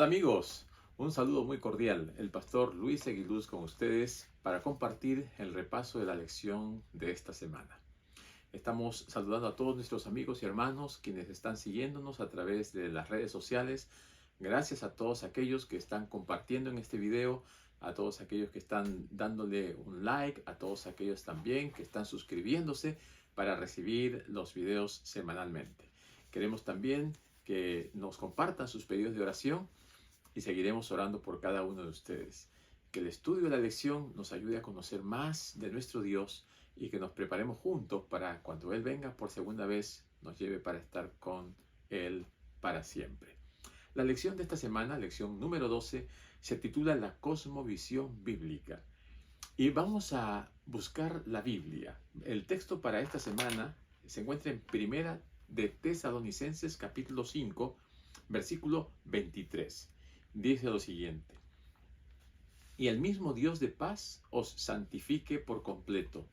amigos, un saludo muy cordial. El pastor Luis Aguiluz con ustedes para compartir el repaso de la lección de esta semana. Estamos saludando a todos nuestros amigos y hermanos quienes están siguiéndonos a través de las redes sociales. Gracias a todos aquellos que están compartiendo en este video, a todos aquellos que están dándole un like, a todos aquellos también que están suscribiéndose para recibir los videos semanalmente. Queremos también que nos compartan sus pedidos de oración y seguiremos orando por cada uno de ustedes. Que el estudio de la lección nos ayude a conocer más de nuestro Dios y que nos preparemos juntos para cuando Él venga por segunda vez, nos lleve para estar con Él para siempre. La lección de esta semana, lección número 12, se titula La cosmovisión bíblica. Y vamos a buscar la Biblia. El texto para esta semana se encuentra en Primera de Tesalonicenses capítulo 5, versículo 23. Dice lo siguiente: y el mismo Dios de paz os santifique por completo,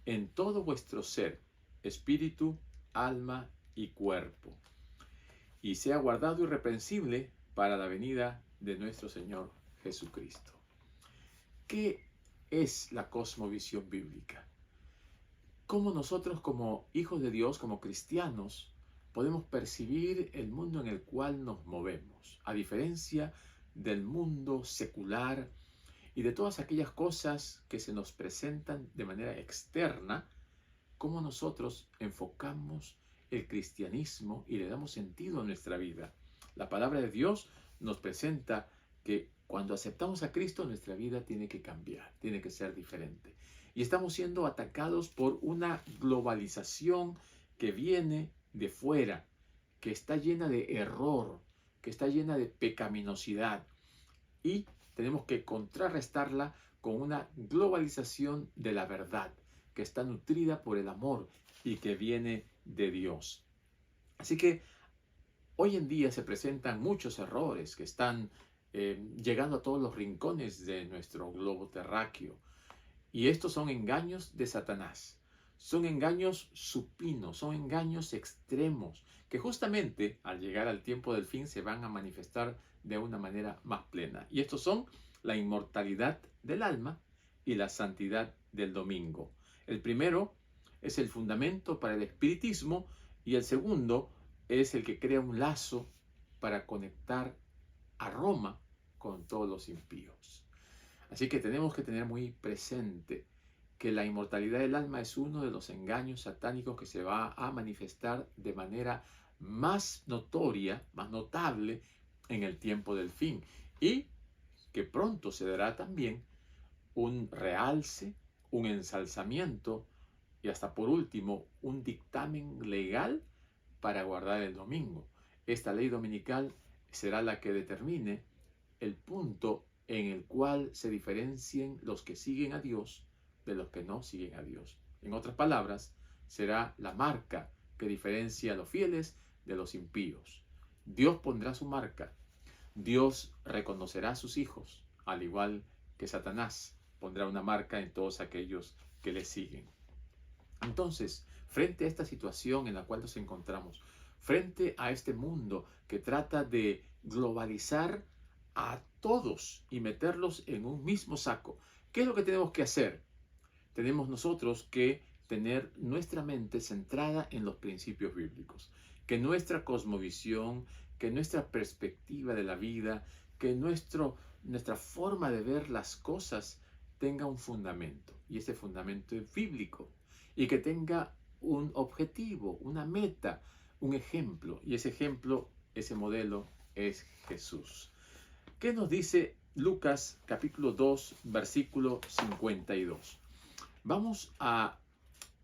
en todo vuestro ser, espíritu, alma y cuerpo, y sea guardado irreprensible para la venida de nuestro Señor Jesucristo. ¿Qué es la cosmovisión bíblica? ¿Cómo nosotros como hijos de Dios, como cristianos, podemos percibir el mundo en el cual nos movemos? A diferencia del mundo secular y de todas aquellas cosas que se nos presentan de manera externa, ¿cómo nosotros enfocamos el cristianismo y le damos sentido a nuestra vida? La palabra de Dios nos presenta que cuando aceptamos a Cristo, nuestra vida tiene que cambiar, tiene que ser diferente. Y estamos siendo atacados por una globalización que viene de fuera, que está llena de error, que está llena de pecaminosidad. Y tenemos que contrarrestarla con una globalización de la verdad, que está nutrida por el amor y que viene de Dios. Así que hoy en día se presentan muchos errores que están llegando a todos los rincones de nuestro globo terráqueo. Y estos son engaños de Satanás. Son engaños supinos, son engaños extremos, que justamente al llegar al tiempo del fin se van a manifestar de una manera más plena. Y estos son la inmortalidad del alma y la santidad del domingo. El primero es el fundamento para el espiritismo y el segundo es el que crea un lazo para conectar a Roma con todos los impíos. Así que tenemos que tener muy presente que la inmortalidad del alma es uno de los engaños satánicos que se va a manifestar de manera más notoria, más notable en el tiempo del fin, y que pronto se dará también un realce, un ensalzamiento y hasta por último un dictamen legal para guardar el domingo. Esta ley dominical será la que determine el punto en el cual se diferencien los que siguen a Dios de los que no siguen a Dios. En otras palabras, será la marca que diferencia a los fieles de los impíos. Dios pondrá su marca. Dios reconocerá a sus hijos, al igual que Satanás pondrá una marca en todos aquellos que le siguen. Entonces, frente a esta situación en la cual nos encontramos, frente a este mundo que trata de globalizar a todos y meterlos en un mismo saco, ¿qué es lo que tenemos que hacer? Tenemos nosotros que tener nuestra mente centrada en los principios bíblicos, que nuestra cosmovisión, que nuestra perspectiva de la vida, que nuestra forma de ver las cosas tenga un fundamento, y ese fundamento es bíblico, y que tenga un objetivo, una meta, un ejemplo, y ese ejemplo, ese modelo es Jesús. ¿Qué nos dice Lucas capítulo 2, versículo 52? Vamos a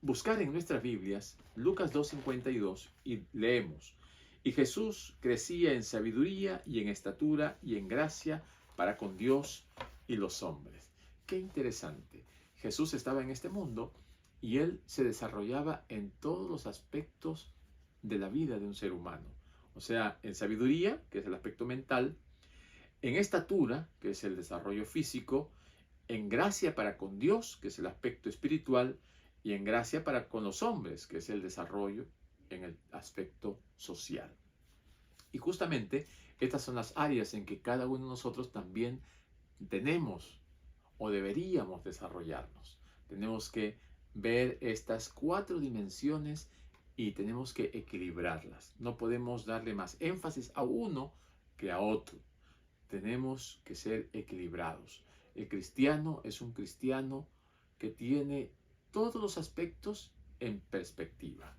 buscar en nuestras Biblias Lucas 2:52 y leemos: y Jesús crecía en sabiduría y en estatura y en gracia para con Dios y los hombres. Qué interesante. Jesús estaba en este mundo y Él se desarrollaba en todos los aspectos de la vida de un ser humano. O sea, en sabiduría, que es el aspecto mental, en estatura, que es el desarrollo físico, en gracia para con Dios, que es el aspecto espiritual, y en gracia para con los hombres, que es el desarrollo en el aspecto social. Y justamente estas son las áreas en que cada uno de nosotros también tenemos o deberíamos desarrollarnos. Tenemos que ver estas 4 dimensiones y tenemos que equilibrarlas. No podemos darle más énfasis a uno que a otro. Tenemos que ser equilibrados. El cristiano es un cristiano que tiene todos los aspectos en perspectiva.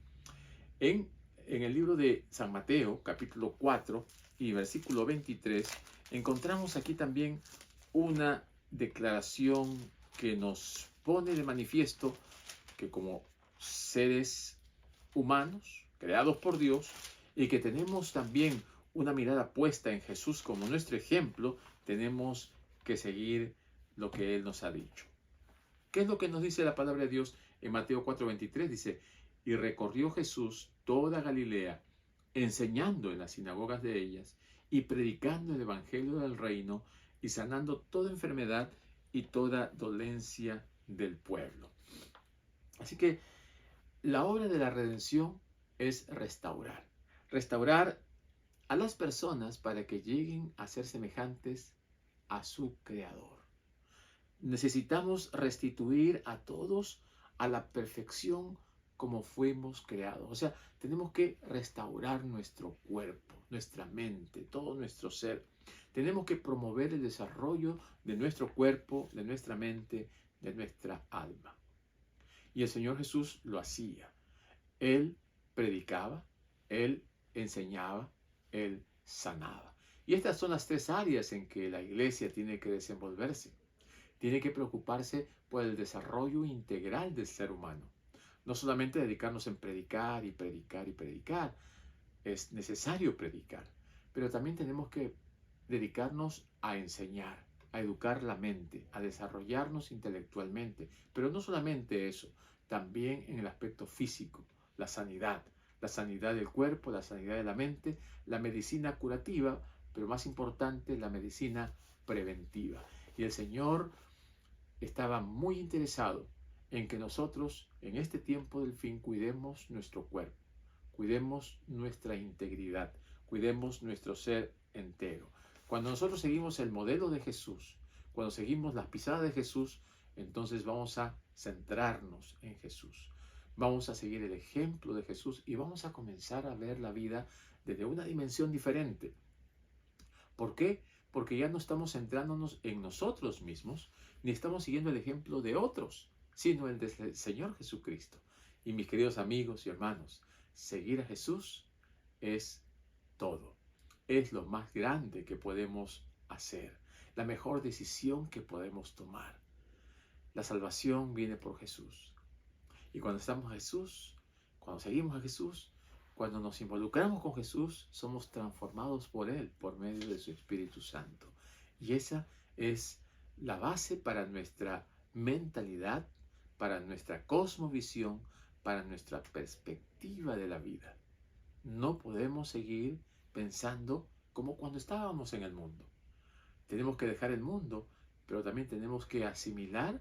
En el libro de San Mateo, capítulo 4 y versículo 23, encontramos aquí también una declaración que nos pone de manifiesto que como seres humanos, creados por Dios, y que tenemos también una mirada puesta en Jesús como nuestro ejemplo, tenemos que seguir lo que Él nos ha dicho. ¿Qué es lo que nos dice la palabra de Dios en Mateo 4:23? Dice, y recorrió Jesús toda Galilea, enseñando en las sinagogas de ellas y predicando el evangelio del reino y sanando toda enfermedad y toda dolencia del pueblo. Así que la obra de la redención es restaurar. Restaurar a las personas para que lleguen a ser semejantes a su Creador. Necesitamos restituir a todos a la perfección como fuimos creados. O sea, tenemos que restaurar nuestro cuerpo, nuestra mente, todo nuestro ser. Tenemos que promover el desarrollo de nuestro cuerpo, de nuestra mente, de nuestra alma. Y el Señor Jesús lo hacía. Él predicaba, Él enseñaba, Él sanaba. Y estas son las 3 áreas en que la iglesia tiene que desenvolverse. Tiene que preocuparse por el desarrollo integral del ser humano. No solamente dedicarnos en predicar y predicar y predicar. Es necesario predicar. Pero también tenemos que dedicarnos a enseñar, a educar la mente, a desarrollarnos intelectualmente. Pero no solamente eso, también en el aspecto físico, la sanidad del cuerpo, la sanidad de la mente, la medicina curativa, pero más importante, la medicina preventiva. Y el Señor estaba muy interesado en que nosotros, en este tiempo del fin, cuidemos nuestro cuerpo, cuidemos nuestra integridad, cuidemos nuestro ser entero. Cuando nosotros seguimos el modelo de Jesús, cuando seguimos las pisadas de Jesús, entonces vamos a centrarnos en Jesús. Vamos a seguir el ejemplo de Jesús y vamos a comenzar a ver la vida desde una dimensión diferente. ¿Por qué? Porque ya no estamos centrándonos en nosotros mismos, ni estamos siguiendo el ejemplo de otros, sino el del Señor Jesucristo. Y mis queridos amigos y hermanos, seguir a Jesús es todo. Es lo más grande que podemos hacer, la mejor decisión que podemos tomar. La salvación viene por Jesús. Y cuando estamos a Jesús, cuando seguimos a Jesús, cuando nos involucramos con Jesús, somos transformados por Él, por medio de su Espíritu Santo. Y esa es la base para nuestra mentalidad, para nuestra cosmovisión, para nuestra perspectiva de la vida. No podemos seguir pensando como cuando estábamos en el mundo. Tenemos que dejar el mundo, pero también tenemos que asimilar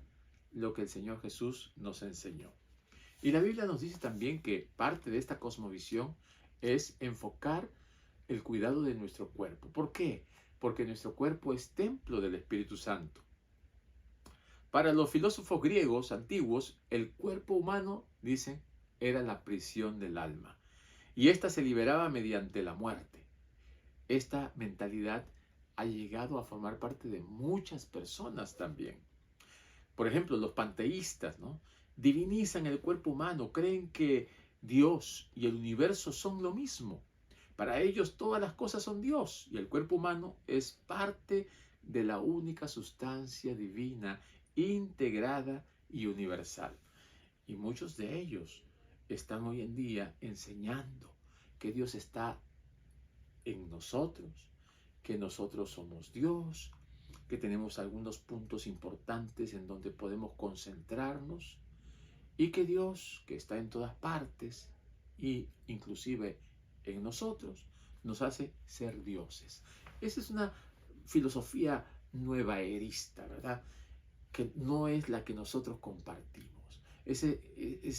lo que el Señor Jesús nos enseñó. Y la Biblia nos dice también que parte de esta cosmovisión es enfocar el cuidado de nuestro cuerpo. ¿Por qué? Porque nuestro cuerpo es templo del Espíritu Santo. Para los filósofos griegos antiguos, el cuerpo humano, dicen, era la prisión del alma. Y ésta se liberaba mediante la muerte. Esta mentalidad ha llegado a formar parte de muchas personas también. Por ejemplo, los panteístas, ¿no? Divinizan el cuerpo humano, creen que Dios y el universo son lo mismo. Para ellos todas las cosas son Dios y el cuerpo humano es parte de la única sustancia divina, integrada y universal. Y muchos de ellos están hoy en día enseñando que Dios está en nosotros, que nosotros somos Dios, que tenemos algunos puntos importantes en donde podemos concentrarnos y que Dios, que está en todas partes y inclusive en nosotros, nos hace ser dioses. Esa es una filosofía nuevaerista, ¿verdad? Que no es la que nosotros compartimos.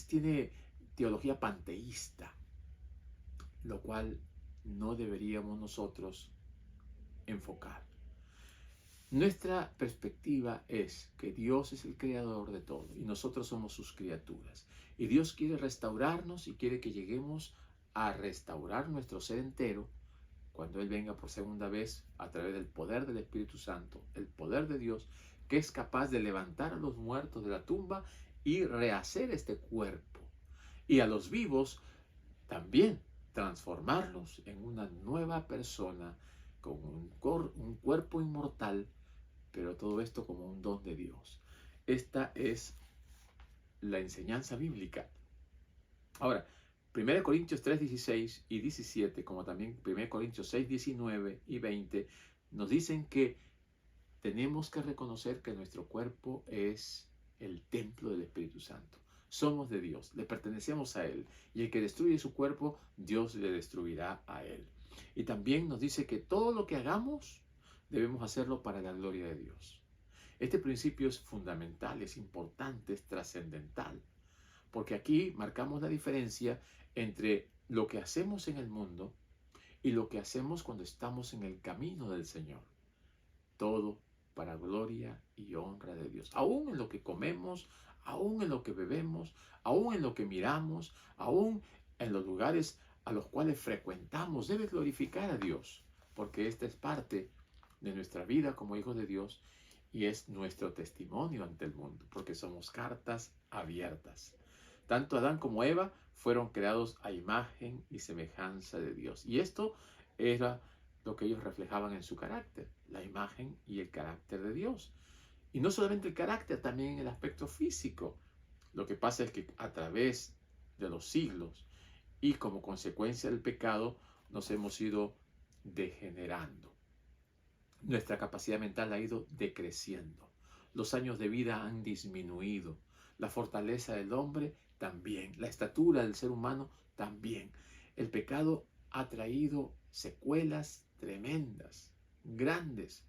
Tiene teología panteísta, lo cual no deberíamos nosotros enfocar. Nuestra perspectiva es que Dios es el creador de todo y nosotros somos sus criaturas. Y Dios quiere restaurarnos y quiere que lleguemos a restaurar nuestro ser entero cuando Él venga por segunda vez a través del poder del Espíritu Santo, el poder de Dios, que es capaz de levantar a los muertos de la tumba y rehacer este cuerpo. Y a los vivos también transformarlos en una nueva persona con un cuerpo inmortal, pero todo esto como un don de Dios. Esta es la enseñanza bíblica. Ahora, 1 Corintios 3, 16 y 17, como también 1 Corintios 6, 19 y 20, nos dicen que tenemos que reconocer que nuestro cuerpo es el templo del Espíritu Santo. Somos de Dios, le pertenecemos a Él. Y el que destruye su cuerpo, Dios le destruirá a Él. Y también nos dice que todo lo que hagamos, debemos hacerlo para la gloria de Dios. Este principio es fundamental, es importante, es trascendental. Porque aquí marcamos la diferencia entre lo que hacemos en el mundo y lo que hacemos cuando estamos en el camino del Señor. Todo para gloria y honra de Dios. Aún en lo que comemos, aún en lo que bebemos, aún en lo que miramos, aún en los lugares a los cuales frecuentamos, debe glorificar a Dios, porque esta es parte de nuestra vida como hijos de Dios y es nuestro testimonio ante el mundo, porque somos cartas abiertas. Tanto Adán como Eva fueron creados a imagen y semejanza de Dios. Y esto era lo que ellos reflejaban en su carácter, la imagen y el carácter de Dios. Y no solamente el carácter, también el aspecto físico. Lo que pasa es que a través de los siglos y como consecuencia del pecado nos hemos ido degenerando. Nuestra capacidad mental ha ido decreciendo. Los años de vida han disminuido. La fortaleza del hombre también. La estatura del ser humano también. El pecado ha traído secuelas tremendas, grandes.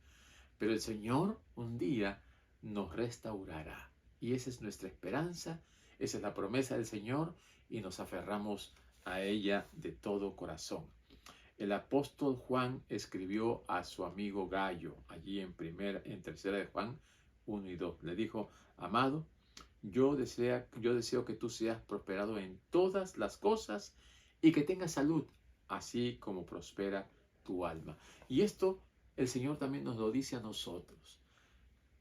Pero el Señor un día nos restaurará. Y esa es nuestra esperanza, esa es la promesa del Señor y nos aferramos a ella de todo corazón. El apóstol Juan escribió a su amigo Gallo, allí en tercera de Juan 1 y 2. Le dijo: amado, yo deseo que tú seas prosperado en todas las cosas y que tengas salud, así como prospera tu alma. Y esto el Señor también nos lo dice a nosotros.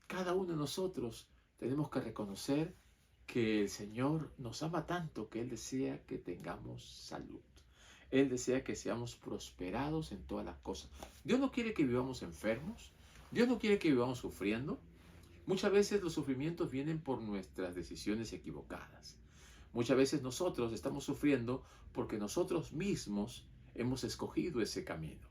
Cada uno de nosotros tenemos que reconocer que el Señor nos ama tanto que Él desea que tengamos salud. Él desea que seamos prosperados en todas las cosas. Dios no quiere que vivamos enfermos. Dios no quiere que vivamos sufriendo. Muchas veces los sufrimientos vienen por nuestras decisiones equivocadas. Muchas veces nosotros estamos sufriendo porque nosotros mismos hemos escogido ese camino.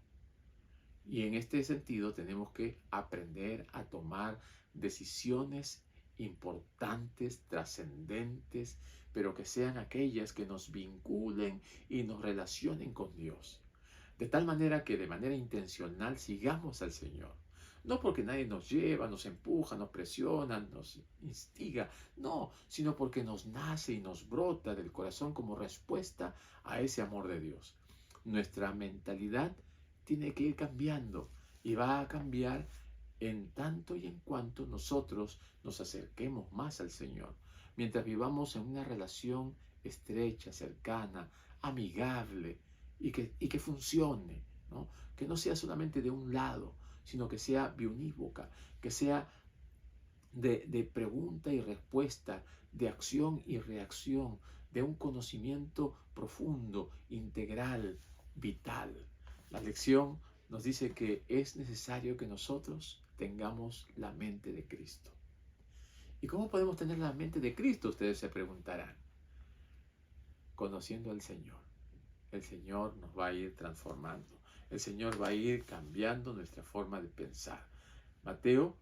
Y en este sentido tenemos que aprender a tomar decisiones importantes, trascendentes, pero que sean aquellas que nos vinculen y nos relacionen con Dios. De tal manera que de manera intencional sigamos al Señor. No porque nadie nos lleva, nos empuja, nos presiona, nos instiga. No, sino porque nos nace y nos brota del corazón como respuesta a ese amor de Dios. Nuestra mentalidad tiene que ir cambiando y va a cambiar en tanto y en cuanto nosotros nos acerquemos más al Señor. Mientras vivamos en una relación estrecha, cercana, amigable y que funcione, ¿no? Que no sea solamente de un lado, sino que sea biunívoca, que sea de pregunta y respuesta, de acción y reacción, de un conocimiento profundo, integral, vital. La lección nos dice que es necesario que nosotros tengamos la mente de Cristo. ¿Y cómo podemos tener la mente de Cristo? Ustedes se preguntarán. Conociendo al Señor. El Señor nos va a ir transformando. El Señor va a ir cambiando nuestra forma de pensar. Mateo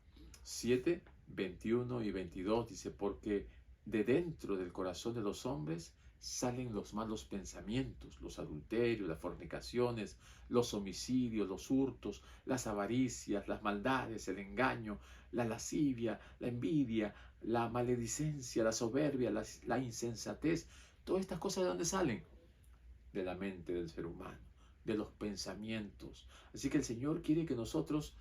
7, 21 y 22 dice: porque de dentro del corazón de los hombres salen los malos pensamientos, los adulterios, las fornicaciones, los homicidios, los hurtos, las avaricias, las maldades, el engaño, la lascivia, la envidia, la maledicencia, la soberbia, la insensatez. Todas estas cosas, ¿de dónde salen? De la mente del ser humano. de los pensamientos. Así que el Señor quiere que nosotros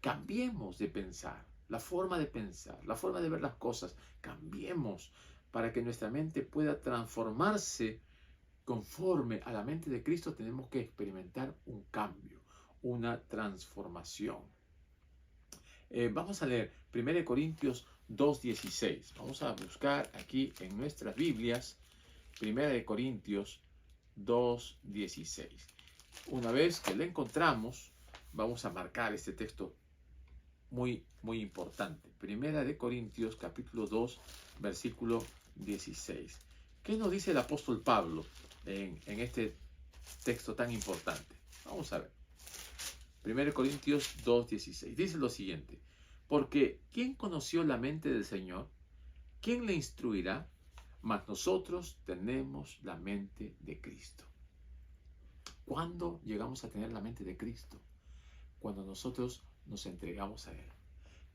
cambiemos de pensar, la forma de pensar, la forma de ver las cosas, cambiemos para que nuestra mente pueda transformarse conforme a la mente de Cristo. Tenemos que experimentar un cambio, una transformación. Vamos a leer 1 Corintios 2:16. Vamos a buscar aquí en nuestras Biblias 1 Corintios 2:16. Una vez que lo encontramos, vamos a marcar este texto muy importante. 1 Corintios capítulo 2, versículo 16. ¿Qué nos dice el apóstol Pablo en este texto tan importante? Vamos a ver. 1 Corintios 2:16. Dice lo siguiente: porque ¿quién conoció la mente del Señor? ¿Quién le instruirá? Mas nosotros tenemos la mente de Cristo. ¿Cuándo llegamos a tener la mente de Cristo? Cuando nosotros nos entregamos a Él.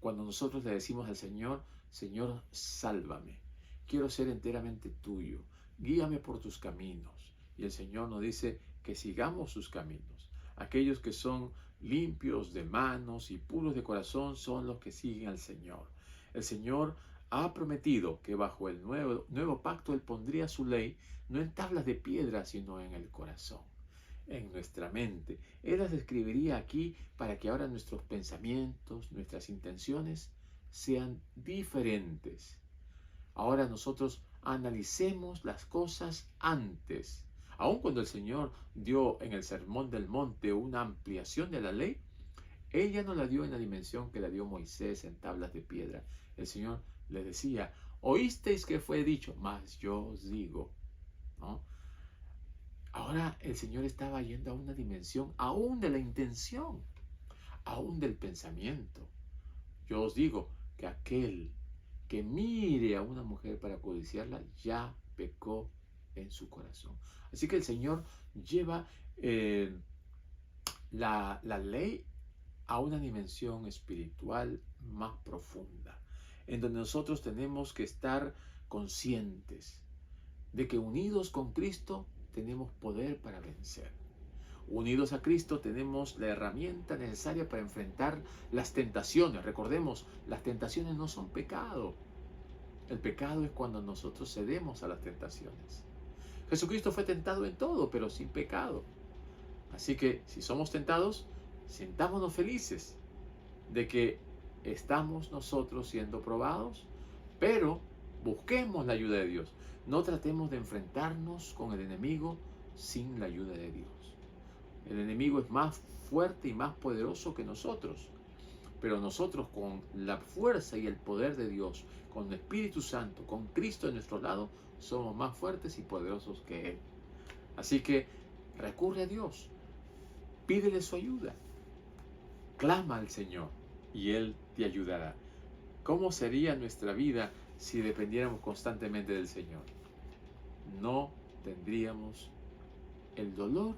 Cuando nosotros le decimos al Señor: Señor, sálvame. Quiero ser enteramente tuyo. Guíame por tus caminos. Y el Señor nos dice que sigamos sus caminos. Aquellos que son limpios de manos y puros de corazón son los que siguen al Señor. El Señor ha prometido que bajo el nuevo pacto Él pondría su ley no en tablas de piedra, sino en el corazón, en nuestra mente. Él las escribiría aquí para que ahora nuestros pensamientos, nuestras intenciones sean diferentes. Ahora nosotros analicemos las cosas antes. Aun cuando el Señor dio en el Sermón del Monte una ampliación de la ley, ella no la dio en la dimensión que la dio Moisés en tablas de piedra. El Señor le decía: oísteis que fue dicho, mas yo os digo, ¿no? Ahora el Señor estaba yendo a una dimensión aún de la intención, aún del pensamiento. Yo os digo que aquel que mire a una mujer para codiciarla ya pecó en su corazón. Así que el Señor lleva la ley a una dimensión espiritual más profunda, en donde nosotros tenemos que estar conscientes de que unidos con Cristo tenemos poder para vencer. Unidos a Cristo tenemos la herramienta necesaria para enfrentar las tentaciones. Recordemos, las tentaciones no son pecado. El pecado es cuando nosotros cedemos a las tentaciones. Jesucristo fue tentado en todo, pero sin pecado. Así que si somos tentados, sintámonos felices de que estamos nosotros siendo probados, pero busquemos la ayuda de Dios. No tratemos de enfrentarnos con el enemigo sin la ayuda de Dios. El enemigo es más fuerte y más poderoso que nosotros, pero nosotros con la fuerza y el poder de Dios, con el Espíritu Santo, con Cristo a nuestro lado, somos más fuertes y poderosos que Él. Así que recurre a Dios, pídele su ayuda, clama al Señor y Él te ayudará. ¿Cómo sería nuestra vida si dependiéramos constantemente del Señor? No tendríamos el dolor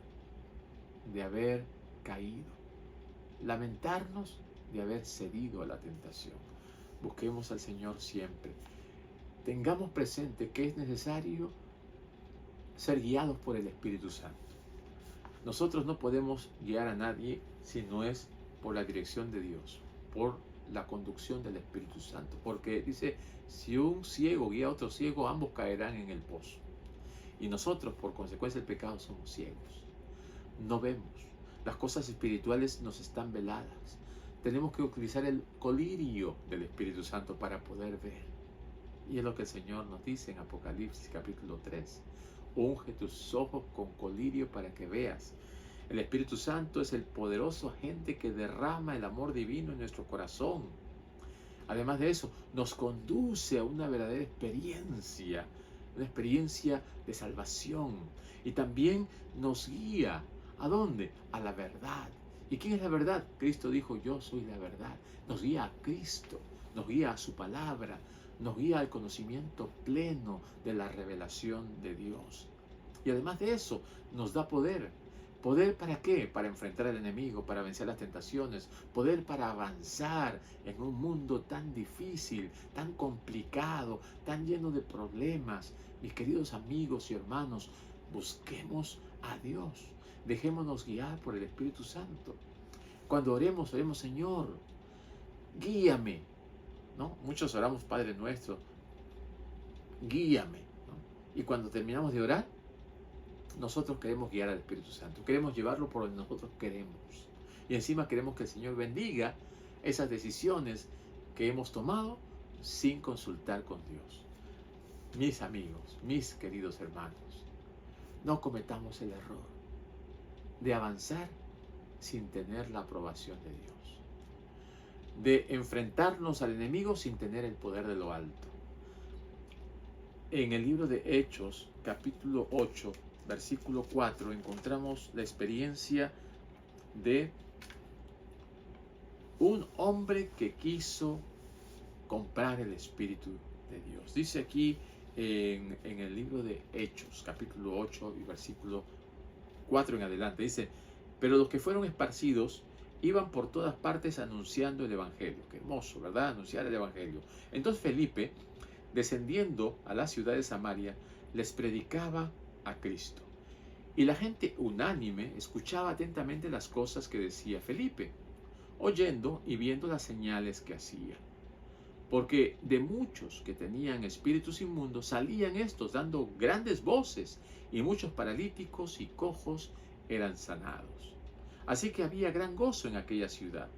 de haber caído, lamentarnos de haber cedido a la tentación. Busquemos al Señor siempre. Tengamos presente que es necesario ser guiados por el Espíritu Santo. Nosotros no podemos guiar a nadie si no es por la dirección de Dios, por la conducción del Espíritu Santo. Porque dice, si un ciego guía a otro ciego, ambos caerán en el pozo. Y nosotros, por consecuencia del pecado, somos ciegos. No vemos. Las cosas espirituales nos están veladas. Tenemos que utilizar el colirio del Espíritu Santo para poder ver. Y es lo que el Señor nos dice en Apocalipsis capítulo 3. Unge tus ojos con colirio para que veas. El Espíritu Santo es el poderoso agente que derrama el amor divino en nuestro corazón. Además de eso, nos conduce a una verdadera experiencia, una experiencia de salvación. Y también nos guía. ¿A dónde? A la verdad. ¿Y quién es la verdad? Cristo dijo, yo soy la verdad. Nos guía a Cristo, nos guía a su palabra, nos guía al conocimiento pleno de la revelación de Dios. Y además de eso, nos da poder. ¿Poder para qué? Para enfrentar al enemigo, para vencer las tentaciones. Poder para avanzar en un mundo tan difícil, tan complicado, tan lleno de problemas. Mis queridos amigos y hermanos, busquemos a Dios. Dejémonos guiar por el Espíritu Santo. Cuando oremos, Señor, guíame, ¿no? Muchos oramos, Padre nuestro, guíame, ¿no? Y cuando terminamos de orar, nosotros queremos guiar al Espíritu Santo, queremos llevarlo por donde nosotros queremos. Y encima queremos que el Señor bendiga esas decisiones que hemos tomado sin consultar con Dios. Mis amigos, mis queridos hermanos, no cometamos el error de avanzar sin tener la aprobación de Dios, de enfrentarnos al enemigo sin tener el poder de lo alto. En el libro de Hechos, capítulo 8, versículo 4, encontramos la experiencia de un hombre que quiso comprar el Espíritu de Dios. Dice aquí en el libro de Hechos, capítulo 8 y versículo 4 en adelante, dice: pero los que fueron esparcidos iban por todas partes anunciando el Evangelio. Qué hermoso, ¿verdad? Anunciar el Evangelio. Entonces Felipe, descendiendo a la ciudad de Samaria, les predicaba a Cristo. Y la gente unánime escuchaba atentamente las cosas que decía Felipe, oyendo y viendo las señales que hacía. Porque de muchos que tenían espíritus inmundos salían estos dando grandes voces, y muchos paralíticos y cojos eran sanados. Así que había gran gozo en aquella ciudad.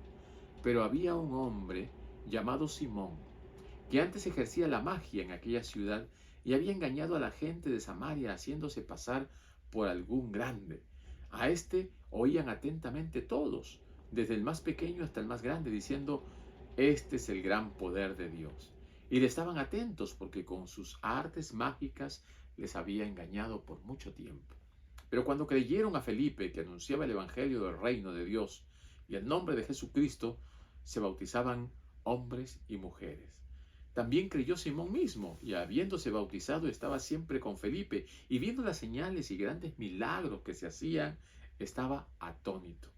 Pero había un hombre llamado Simón, que antes ejercía la magia en aquella ciudad y había engañado a la gente de Samaria haciéndose pasar por algún grande. A este oían atentamente todos, desde el más pequeño hasta el más grande, diciendo: este es el gran poder de Dios. Y le estaban atentos porque con sus artes mágicas les había engañado por mucho tiempo. Pero cuando creyeron a Felipe, que anunciaba el evangelio del reino de Dios y el nombre de Jesucristo, se bautizaban hombres y mujeres. También creyó Simón mismo, y habiéndose bautizado estaba siempre con Felipe, y viendo las señales y grandes milagros que se hacían, estaba atónito.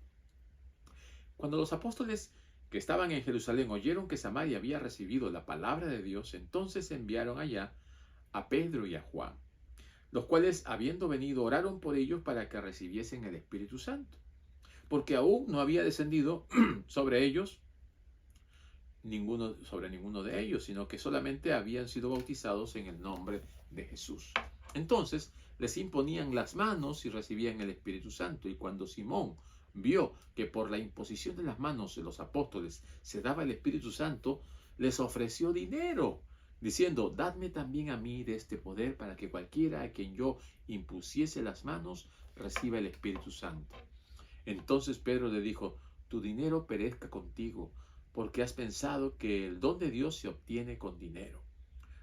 Cuando los apóstoles que estaban en Jerusalén oyeron que Samaria había recibido la palabra de Dios, entonces enviaron allá a Pedro y a Juan, los cuales, habiendo venido, oraron por ellos para que recibiesen el Espíritu Santo, porque aún no había descendido sobre ninguno de ellos, sino que solamente habían sido bautizados en el nombre de Jesús. Entonces les imponían las manos y recibían el Espíritu Santo. Y cuando Simón vio que por la imposición de las manos de los apóstoles se daba el Espíritu Santo, les ofreció dinero, diciendo: dadme también a mí de este poder, para que cualquiera a quien yo impusiese las manos reciba el Espíritu Santo. Entonces Pedro le dijo: tu dinero perezca contigo, porque has pensado que el don de Dios se obtiene con dinero.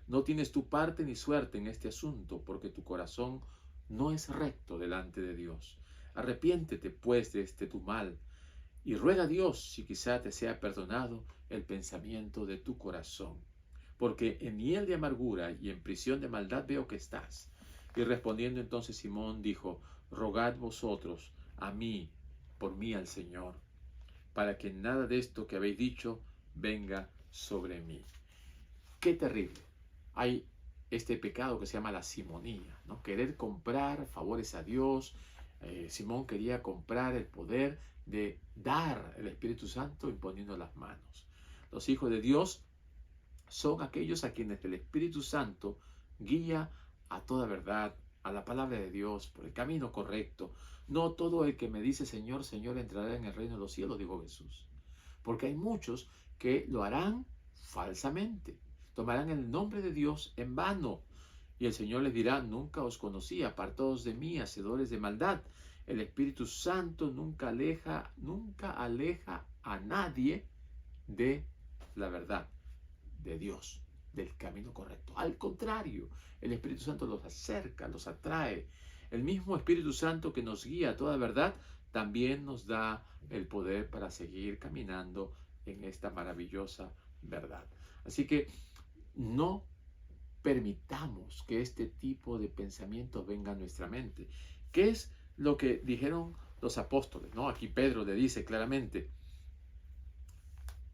No tienes tu parte ni suerte en este asunto, porque tu corazón no es recto delante de Dios. Arrepiéntete pues de este tu mal, y ruega a Dios si quizá te sea perdonado el pensamiento de tu corazón. Porque en hiel de amargura y en prisión de maldad veo que estás. Y respondiendo entonces Simón dijo: rogad vosotros a mí, por mí al Señor, para que nada de esto que habéis dicho venga sobre mí. Qué terrible. Hay este pecado que se llama la simonía, ¿no? Querer comprar favores a Dios. Simón quería comprar el poder de dar el Espíritu Santo imponiendo las manos. Los hijos de Dios son aquellos a quienes el Espíritu Santo guía a toda verdad, a la palabra de Dios, por el camino correcto. No todo el que me dice Señor, Señor entrará en el reino de los cielos, dijo Jesús. Porque hay muchos que lo harán falsamente. Tomarán el nombre de Dios en vano. Y el Señor les dirá: nunca os conocí, apartados de mí, hacedores de maldad. El Espíritu Santo nunca aleja a nadie de la verdad de Dios, del camino correcto. Al contrario, el Espíritu Santo los acerca, los atrae. El mismo Espíritu Santo que nos guía a toda verdad también nos da el poder para seguir caminando en esta maravillosa verdad. Así que no permitamos que este tipo de pensamientos venga a nuestra mente. ¿Qué es lo que dijeron los apóstoles? ¿No? Aquí Pedro le dice claramente,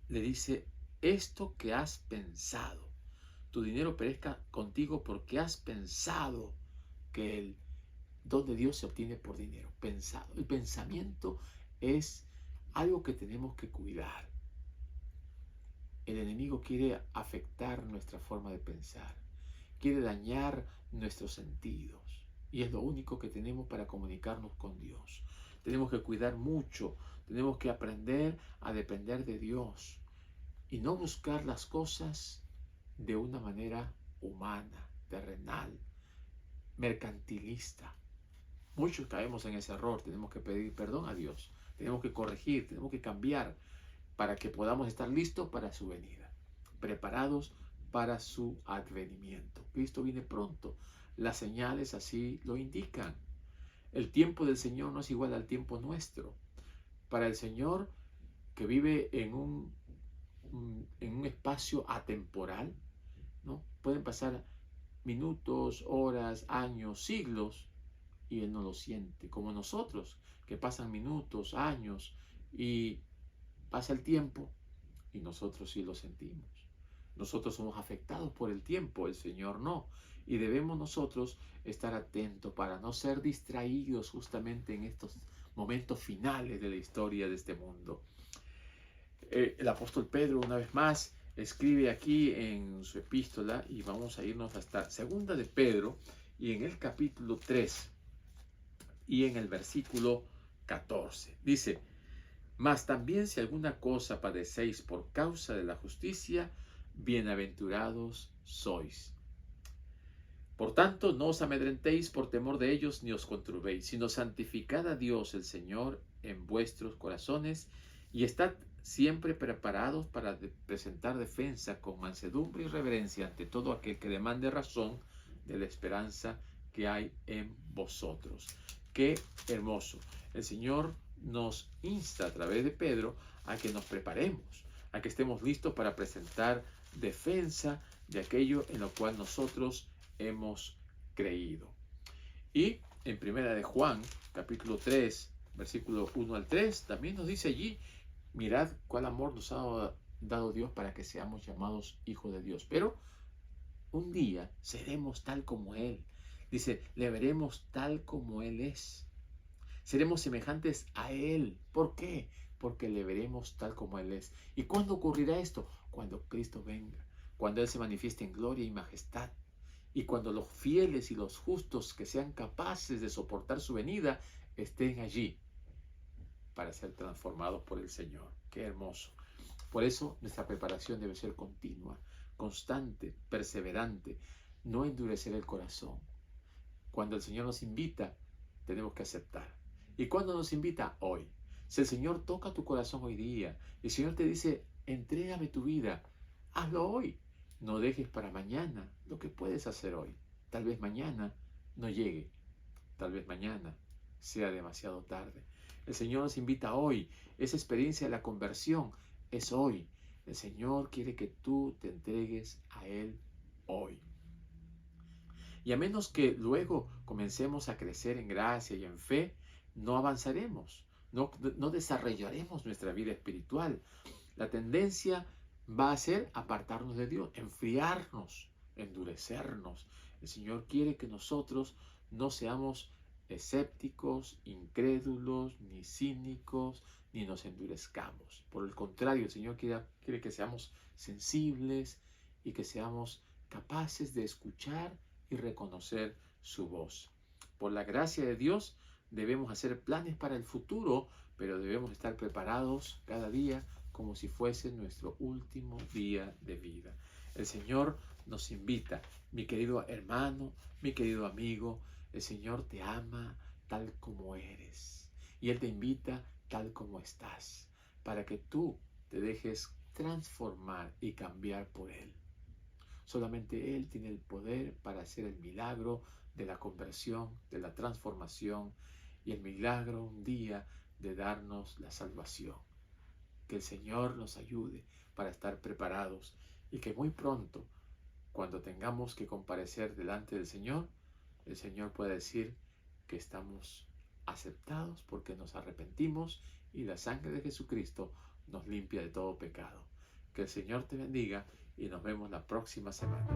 le dice: esto que has pensado, tu dinero perezca contigo porque has pensado que el don de Dios se obtiene por dinero, pensado. El pensamiento es algo que tenemos que cuidar. El enemigo quiere afectar nuestra forma de pensar, quiere dañar nuestros sentidos y es lo único que tenemos para comunicarnos con Dios. Tenemos que cuidar mucho, tenemos que aprender a depender de Dios y no buscar las cosas de una manera humana, terrenal, mercantilista. Muchos caemos en ese error, tenemos que pedir perdón a Dios, tenemos que corregir, tenemos que cambiar para que podamos estar listos para su venida, preparados para su advenimiento. Cristo viene pronto, las señales así lo indican. El tiempo del Señor no es igual al tiempo nuestro. Para el Señor, que vive en un espacio atemporal, ¿no? Pueden pasar minutos, horas, años, siglos, y Él no lo siente, como nosotros, que pasan minutos, años, y pasa el tiempo, y nosotros sí lo sentimos. Nosotros somos afectados por el tiempo, el Señor no. Y debemos nosotros estar atentos para no ser distraídos justamente en estos momentos finales de la historia de este mundo. El apóstol Pedro, una vez más, escribe aquí en su epístola, y vamos a irnos hasta segunda de Pedro, y en el capítulo 3, y en el versículo 14. Dice: mas también si alguna cosa padecéis por causa de la justicia, bienaventurados sois. Por tanto, no os amedrentéis por temor de ellos, ni os conturbéis, sino santificad a Dios el Señor en vuestros corazones, y estad siempre preparados para presentar defensa con mansedumbre y reverencia ante todo aquel que demande razón de la esperanza que hay en vosotros. Qué hermoso. El Señor nos insta a través de Pedro a que nos preparemos, a que estemos listos para presentar defensa de aquello en lo cual nosotros hemos creído. Y en primera de Juan, capítulo 3, versículo 1 al 3, también nos dice allí: mirad cuál amor nos ha dado Dios para que seamos llamados hijos de Dios. Pero un día seremos tal como Él. Dice, le veremos tal como Él es. Seremos semejantes a Él. ¿Por qué? Porque le veremos tal como Él es. ¿Y cuándo ocurrirá esto? Cuando Cristo venga, cuando Él se manifieste en gloria y majestad, y cuando los fieles y los justos que sean capaces de soportar su venida estén allí para ser transformados por el Señor. ¡Qué hermoso! Por eso nuestra preparación debe ser continua, constante, perseverante, no endurecer el corazón. Cuando el Señor nos invita, tenemos que aceptar. ¿Y cuando nos invita? Hoy. Si el Señor toca tu corazón hoy día, el Señor te dice, entrégame tu vida, hazlo hoy. No dejes para mañana lo que puedes hacer hoy. Tal vez mañana no llegue. Tal vez mañana sea demasiado tarde. El Señor nos invita hoy. Esa experiencia de la conversión es hoy. El Señor quiere que tú te entregues a Él hoy. Y a menos que luego comencemos a crecer en gracia y en fe, no avanzaremos, no desarrollaremos nuestra vida espiritual. La tendencia va a ser apartarnos de Dios, enfriarnos, endurecernos. El Señor quiere que nosotros no seamos escépticos, incrédulos, ni cínicos, ni nos endurezcamos. Por el contrario, el Señor quiere que seamos sensibles y que seamos capaces de escuchar y reconocer su voz. Por la gracia de Dios debemos hacer planes para el futuro, pero debemos estar preparados cada día como si fuese nuestro último día de vida. El Señor nos invita, mi querido hermano, mi querido amigo, el Señor te ama tal como eres y Él te invita tal como estás, para que tú te dejes transformar y cambiar por Él. Solamente Él tiene el poder para hacer el milagro de la conversión, de la transformación y el milagro un día de darnos la salvación. Que el Señor nos ayude para estar preparados y que muy pronto, cuando tengamos que comparecer delante del Señor, el Señor pueda decir que estamos aceptados porque nos arrepentimos y la sangre de Jesucristo nos limpia de todo pecado. Que el Señor te bendiga y nos vemos la próxima semana.